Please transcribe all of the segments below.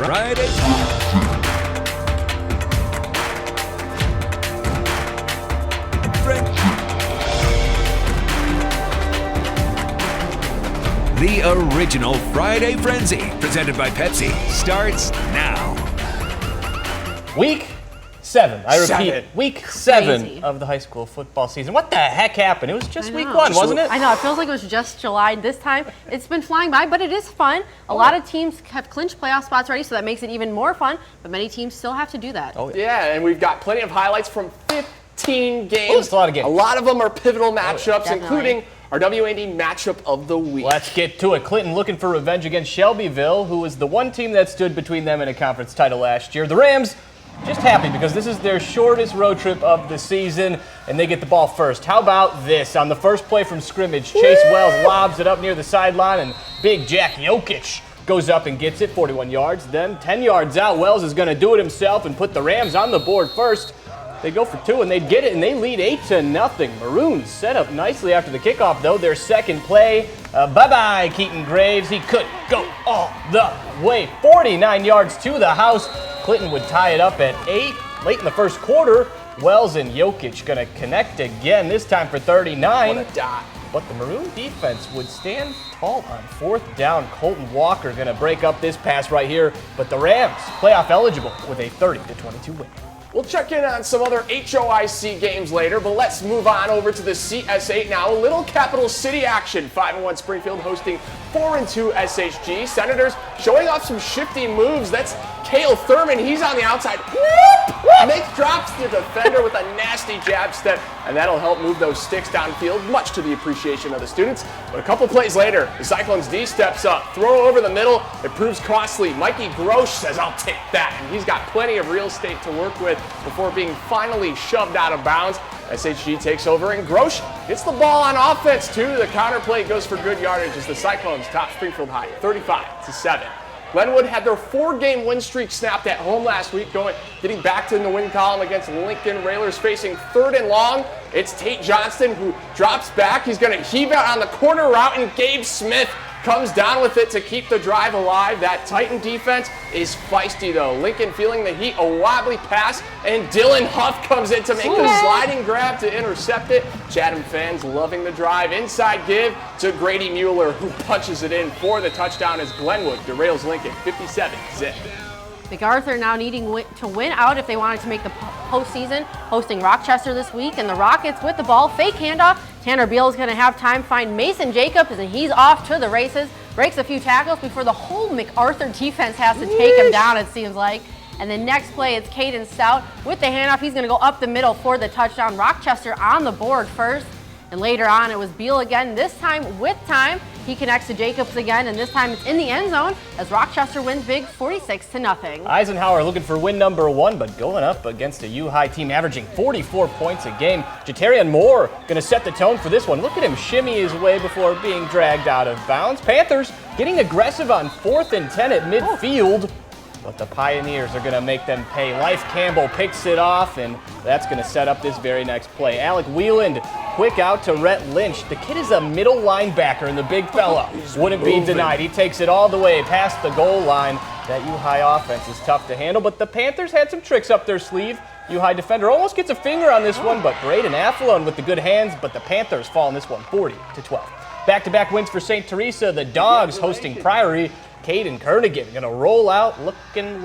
Friday. The original Friday Frenzy, presented by Pepsi, starts now. Week 7. I repeat, week 7 Crazy. of the high school football season. What the heck happened? It was just week 1, wasn't it? I know, it feels like it was just July this time. It's been flying by, but it is fun. A lot of teams have clinched playoff spots already, so that makes it even more fun, but many teams still have to do that. Oh, Yeah, and we've got plenty of highlights from 15 games. Ooh, that's a lot of games. A lot of them are pivotal matchups, Definitely. including our WAD matchup of the week. Let's get to it. Clinton looking for revenge against Shelbyville, who was the one team that stood between them and a conference title last year. The Rams just happy because this is their shortest road trip of the season, and they get the ball first. How about this? On the first play from scrimmage, Chase Wells lobs it up near the sideline, and big Jack Jokic goes up and gets it 41 yards. Then 10 yards out, Wells is going to do it himself and put the Rams on the board first. They go for 2 and they get it, and they lead 8-0. Maroons set up nicely after the kickoff, though. Their second play, bye-bye, Keaton Graves. He could go all the way. 49 yards to the house. Clinton would tie it up at 8. Late in the first quarter, Wells and Jokic going to connect again, this time for 39. What a dot. But the Maroon defense would stand tall on 4th down. Colton Walker going to break up this pass right here. But the Rams, playoff eligible with a 30-22 win. We'll check in on some other HOIC games later, but let's move on over to the CS8 now. A little Capital City action. 5-1 Springfield hosting 4-2 SHG. Senators showing off some shifty moves. That's Cale Thurman. He's on the outside. Makes drops the defender with a nasty jab step, and that'll help move those sticks downfield, much to the appreciation of the students. But a couple plays later, the Cyclones D steps up. Throw over the middle. It proves costly. Mikey Grosh says, "I'll take that." And he's got plenty of real estate to work with before being finally shoved out of bounds. SHG takes over, and Grosh gets the ball on offense, too. The counter play goes for good yardage as the Cyclones top Springfield High, 35-7. Glenwood had their 4-game win streak snapped at home last week, getting back to the win column against Lincoln. Railers facing 3rd and long. It's Tate Johnston who drops back. He's going to heave out on the corner route, and Gabe Smith comes down with it to keep the drive alive. That Titan defense is feisty, though. Lincoln feeling the heat, a wobbly pass, and Dylan Huff comes in to make the sliding grab to intercept it. Chatham fans loving the drive. Inside give to Grady Mueller, who punches it in for the touchdown as Glenwood derails Lincoln 57-zip. MacArthur now needing to win out if they wanted to make the postseason, hosting Rochester this week, and the Rockets with the ball. Fake handoff. Tanner Beal is going to have time find Mason Jacobs, and he's off to the races. Breaks a few tackles before the whole MacArthur defense has to take him down, it seems like. And the next play, it's Caden Stout with the handoff. He's going to go up the middle for the touchdown. Rochester on the board first. And later on, it was Beal again, this time with time. He connects to Jacobs again, and this time it's in the end zone as Rochester wins big 46-0. Eisenhower looking for win number 1, but going up against a U-High team averaging 44 points a game. Jatarian Moore going to set the tone for this one. Look at him shimmy his way before being dragged out of bounds. Panthers getting aggressive on 4th and 10 at midfield. But the Pioneers are going to make them pay. Life Campbell picks it off, and that's going to set up this very next play. Alec Wieland, quick out to Rhett Lynch. The kid is a middle linebacker, and the big fella wouldn't be denied. He takes it all the way past the goal line. That U-High offense is tough to handle, but the Panthers had some tricks up their sleeve. U-High defender almost gets a finger on this one, but Braden Athlone with the good hands, but the Panthers fall in this one 40-12. Back-to-back wins for St. Teresa. The Dogs hosting Priory. Caden Kernigan gonna roll out, looking,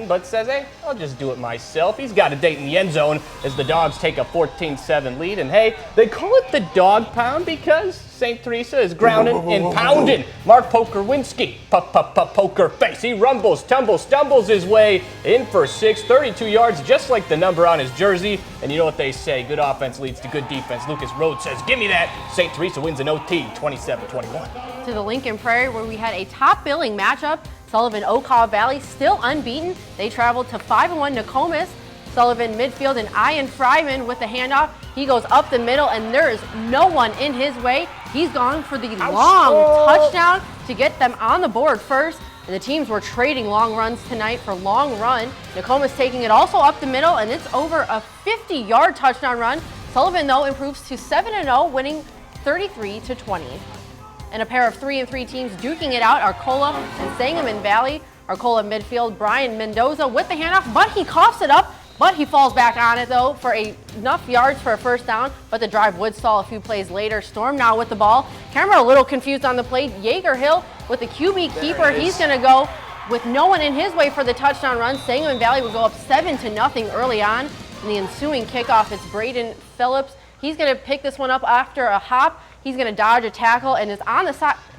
but says, hey, I'll just do it myself. He's got a date in the end zone as the Dogs take a 14-7 lead. And hey, they call it the Dog Pound because St. Teresa is grounding and pounding. Mark Pokerwinski, poker face. He rumbles, tumbles, stumbles his way in for 6, 32 yards, just like the number on his jersey. And you know what they say, good offense leads to good defense. Lucas Rhodes says, give me that. St. Teresa wins an OT, 27-21. To the Lincoln Prairie, where we had a top billing matchup. Sullivan Okaw Valley still unbeaten. They traveled to 5-1 Nokomis. Sullivan midfield and Ian Fryman with the handoff. He goes up the middle, and there is no one in his way. He's gone for the long touchdown to get them on the board first. And the teams were trading long runs tonight for long run. Nokomis taking it also up the middle, and it's over a 50-yard touchdown run. Sullivan, though, improves to 7-0, winning 33-20. And a pair of 3-3 teams duking it out are Arcola and Sangamon Valley. Arcola midfield, Brian Mendoza with the handoff, but he coughs it up. But he falls back on it, though, for enough yards for a first down, but the drive would stall a few plays later. Storm now with the ball. Camera a little confused on the play. Yeager Hill with the QB keeper. He's going to go with no one in his way for the touchdown run. Sangamon Valley would go up 7-0 early on. In the ensuing kickoff, it's Braden Phillips. He's going to pick this one up after a hop. He's going to dodge a tackle and is on the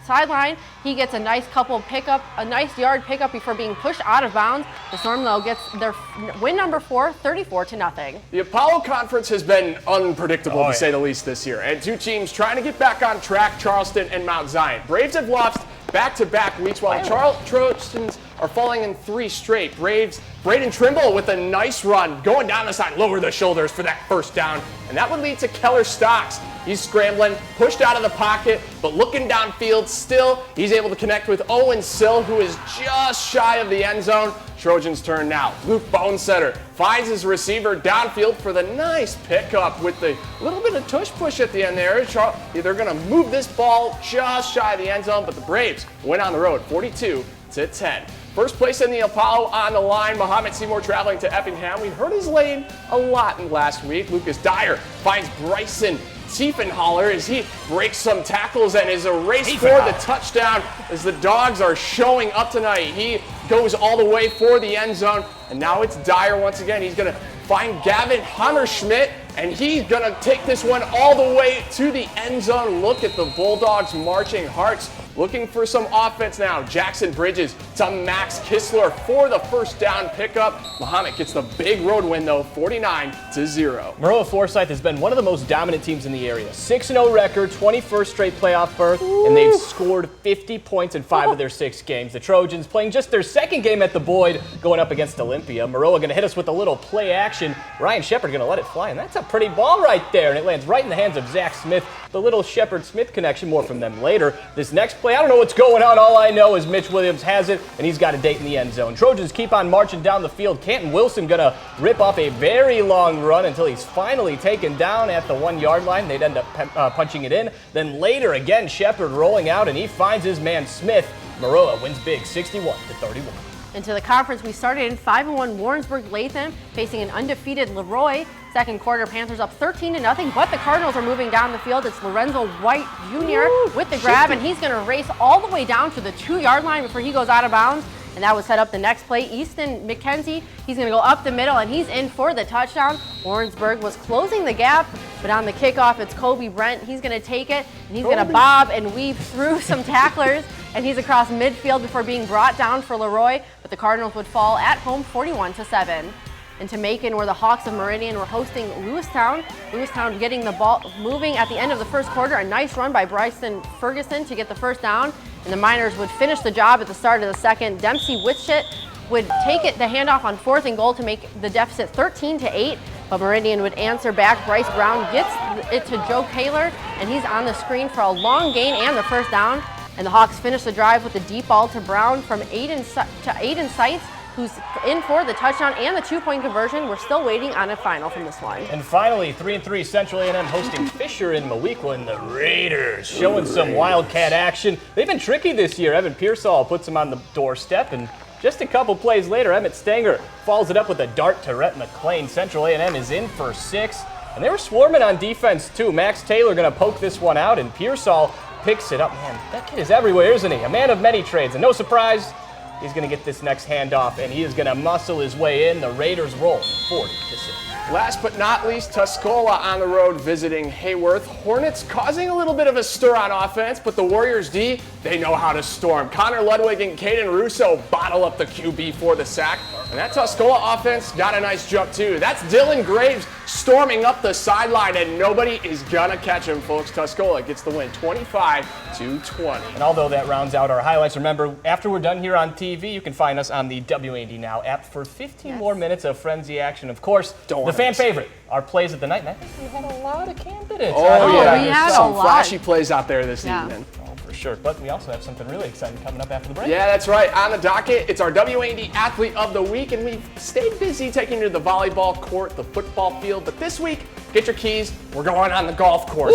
sideline. He gets a nice nice yard pickup before being pushed out of bounds. The Storm, though, gets their win number 4, 34-0. The Apollo Conference has been unpredictable, to say the least, this year. And two teams trying to get back on track, Charleston and Mount Zion. Braves have lost back-to-back weeks, while the Trojans are falling in 3 straight. Braves, Braden Trimble with a nice run, going down the side, lower the shoulders for that first down. And that would lead to Keller Stocks. He's scrambling, pushed out of the pocket, but looking downfield still, he's able to connect with Owen Sill, who is just shy of the end zone. Trojans' turn now. Luke Bonesetter finds his receiver downfield for the nice pickup with the little bit of tush push at the end there. They're going to move this ball just shy of the end zone, but the Braves win on the road, 42-10. First place in the Apollo on the line. Muhammad Seymour traveling to Effingham. We heard his lane a lot in last week. Lucas Dyer finds Bryson Tiefenhaller as he breaks some tackles and is a race for the touchdown as the Dogs are showing up tonight. He goes all the way for the end zone, and now it's Dyer once again. He's going to find Gavin Hammerschmidt, and he's going to take this one all the way to the end zone. Look at the Bulldogs marching hearts. Looking for some offense now. Jackson Bridges to Max Kistler for the first down pickup. Muhammad gets the big road win, though, 49-0. Maroa Forsyth has been one of the most dominant teams in the area. 6-0 record, 21st straight playoff berth, and they've scored 50 points in 5 of their 6 games. The Trojans playing just their second game at the Boyd, going up against Olympia. Maroa going to hit us with a little play action. Ryan Shepard going to let it fly, and that's a pretty ball right there, and it lands right in the hands of Zach Smith. The little Shepard-Smith connection, more from them later. This next play, I don't know what's going on. All I know is Mitch Williams has it, and he's got a date in the end zone. Trojans keep on marching down the field. Canton Wilson going to rip off a very long run until he's finally taken down at the 1-yard line. They'd end up punching it in. Then later, again, Shepard rolling out, and he finds his man Smith. Maroa wins big, 61-31. Into the conference, we started in 5-1 Warrensburg-Latham, facing an undefeated Leroy. Second quarter, Panthers up 13-0, but the Cardinals are moving down the field. It's Lorenzo White Jr. with the grab, and he's going to race all the way down to the 2-yard line before he goes out of bounds. And that would set up the next play. Easton McKenzie, he's going to go up the middle, and he's in for the touchdown. Warrensburg was closing the gap, but on the kickoff, it's Kobe Brent. He's going to take it, and he's going to bob and weave through some tacklers, and he's across midfield before being brought down for Leroy. But the Cardinals would fall at home 41-7. Into Macon, where the Hawks of Meridian were hosting Lewistown. Lewistown getting the ball moving at the end of the first quarter. A nice run by Bryson Ferguson to get the first down. And the Miners would finish the job at the start of the second. Dempsey Witchett would take the handoff on 4th and goal to make the deficit 13-8. But Meridian would answer back. Bryce Brown gets it to Joe Kaler, and he's on the screen for a long gain and the first down. And the Hawks finish the drive with a deep ball to Brown from Aiden Seitz, who's in for the touchdown and the 2-point conversion. We're still waiting on a final from this one. And finally, 3-3 Central A&M hosting Fisher in Moweaqua, and the Raiders showing some Wildcat action. They've been tricky this year. Evan Pearsall puts them on the doorstep, and just a couple plays later, Emmett Stanger follows it up with a dart to Rhett McLean. Central A&M is in for 6, and they were swarming on defense too. Max Taylor going to poke this one out, and Pearsall picks it up. Man, that kid is everywhere, isn't he? A man of many trades, and no surprise, he's going to get this next handoff, and he is going to muscle his way in. The Raiders roll 40-6. Last but not least, Tuscola on the road visiting Hayworth. Hornets causing a little bit of a stir on offense, but the Warriors D, they know how to storm. Connor Ludwig and Caden Russo bottle up the QB for the sack. And that Tuscola offense got a nice jump too. That's Dylan Graves storming up the sideline, and nobody is gonna catch him, folks. Tuscola gets the win, 25-20. And although that rounds out our highlights, remember, after we're done here on TV, you can find us on the WAD Now app for 15 more minutes of frenzy action. Of course, the fan favorite, our plays of the night. And I think we had a lot of candidates. Oh, yeah. We had some a lot. flashy plays out there this evening. Oh, for sure. But we also have something really exciting coming up after the break. Yeah, that's right. On the docket, it's our WAD Athlete of the Week, and we've stayed busy taking you to the volleyball court, the football field. But this week, get your keys. We're going on the golf course.